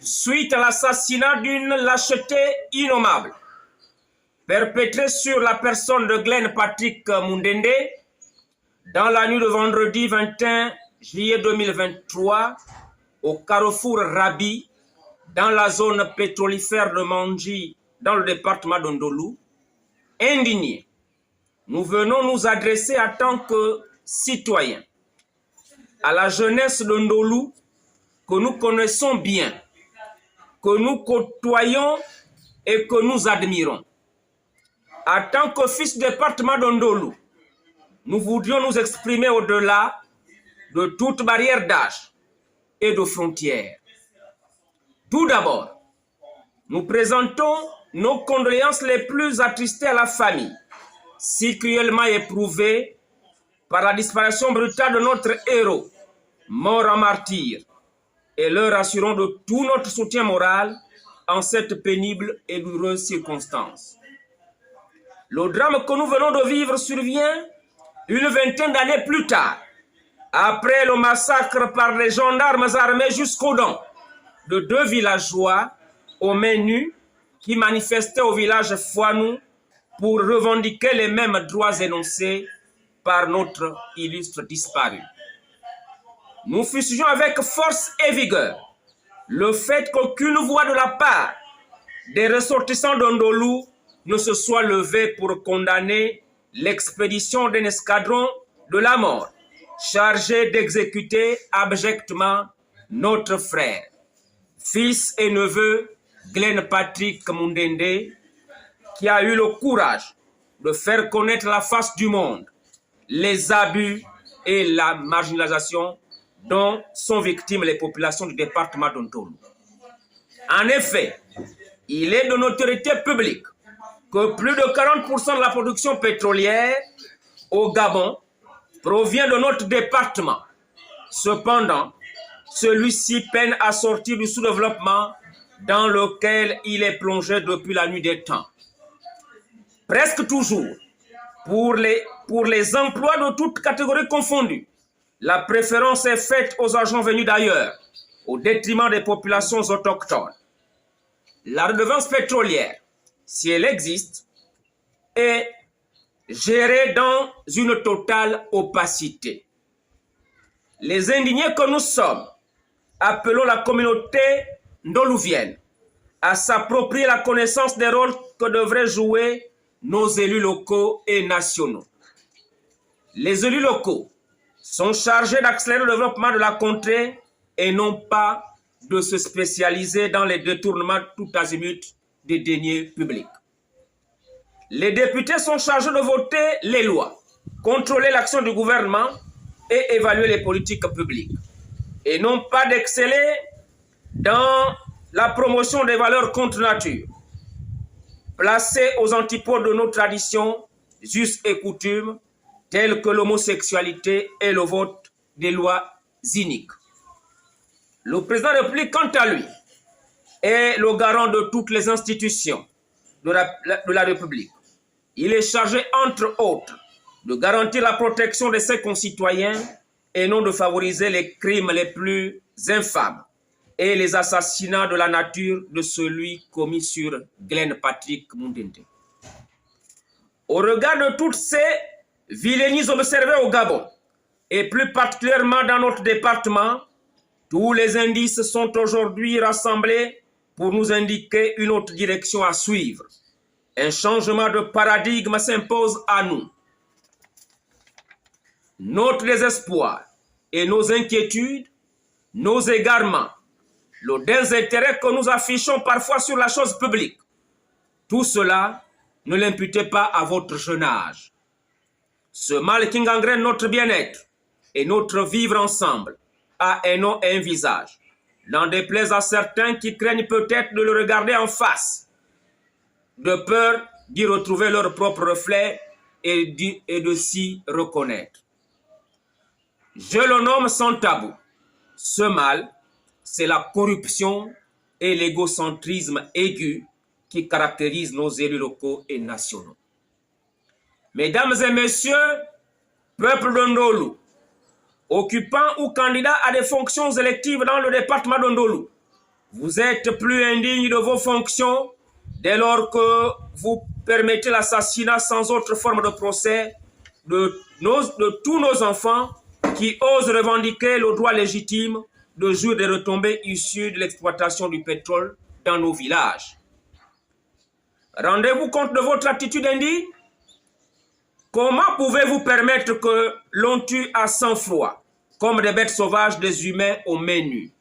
suite à l'assassinat d'une lâcheté innommable perpétrée sur la personne de Glenn Patrick Mundende dans la nuit de vendredi 21 juillet 2023 au carrefour Rabi dans la zone pétrolifère de Mandji dans le département d'Ondolou. Indignés, nous venons nous adresser en tant que citoyens à la jeunesse d'Ondolou que nous connaissons bien, que nous côtoyons et que nous admirons. En tant que fils du département d'Ondolou, nous voudrions nous exprimer au-delà de toute barrière d'âge et de frontières. Tout d'abord, nous présentons nos condoléances les plus attristées à la famille, si cruellement éprouvée par la disparition brutale de notre héros, mort en martyr, et leur assurons de tout notre soutien moral en cette pénible et douloureuse circonstance. Le drame que nous venons de vivre survient une vingtaine d'années plus tard, après le massacre par les gendarmes armés jusqu'aux dents de deux villageois aux mains nues qui manifestaient au village Fouanou pour revendiquer les mêmes droits énoncés par notre illustre disparu. Nous fusions avec force et vigueur le fait qu'aucune voix de la part des ressortissants d'Ondolou ne se soit levée pour condamner l'expédition d'un escadron de la mort chargé d'exécuter abjectement notre frère, fils et neveu Glenn Patrick Mundende, qui a eu le courage de faire connaître la face du monde les abus et la marginalisation dont sont victimes les populations du département d'Ondolou. En effet, il est de notoriété publique que plus de 40% de la production pétrolière au Gabon provient de notre département. Cependant, celui-ci peine à sortir du sous-développement dans lequel il est plongé depuis la nuit des temps. Presque toujours, pour les emplois de toutes catégories confondues, la préférence est faite aux agents venus d'ailleurs, au détriment des populations autochtones. La redevance pétrolière, si elle existe, est gérée dans une totale opacité. Les indignés que nous sommes appelons la communauté ndoluvienne à s'approprier la connaissance des rôles que devraient jouer nos élus locaux et nationaux. Les élus locaux sont chargés d'accélérer le développement de la contrée et non pas de se spécialiser dans les détournements tout azimut des deniers publics. Les députés sont chargés de voter les lois, contrôler l'action du gouvernement et évaluer les politiques publiques, et non pas d'exceller dans la promotion des valeurs contre nature, placées aux antipodes de nos traditions, us et coutumes, telles que l'homosexualité et le vote des lois iniques. Le président de la République, quant à lui, est le garant de toutes les institutions de la République. Il est chargé, entre autres, de garantir la protection de ses concitoyens et non de favoriser les crimes les plus infâmes et les assassinats de la nature de celui commis sur Glenn Patrick Mundende. Au regard de toutes ces vilainies observées au Gabon, et plus particulièrement dans notre département, tous les indices sont aujourd'hui rassemblés pour nous indiquer une autre direction à suivre. Un changement de paradigme s'impose à nous. Notre désespoir et nos inquiétudes, nos égarements, le désintérêt que nous affichons parfois sur la chose publique, tout cela, ne l'imputez pas à votre jeune âge. Ce mal qui gangrène notre bien-être et notre vivre ensemble a un nom et un visage. N'en déplaise à certains qui craignent peut-être de le regarder en face, de peur d'y retrouver leur propre reflet et de s'y reconnaître. Je le nomme sans tabou. Ce mal, c'est la corruption et l'égocentrisme aigu qui caractérisent nos élus locaux et nationaux. Mesdames et messieurs, peuple d'Ondolou, occupant ou candidat à des fonctions électives dans le département d'Ondolou, Vous êtes plus indigne de vos fonctions dès lors que vous permettez l'assassinat sans autre forme de procès de tous nos enfants qui osent revendiquer le droit légitime de jouir des retombées issues de l'exploitation du pétrole dans nos villages. Rendez-vous compte de votre attitude indigne? Comment pouvez-vous permettre que l'on tue à sang-froid, comme des bêtes sauvages, des humains aux mains nues?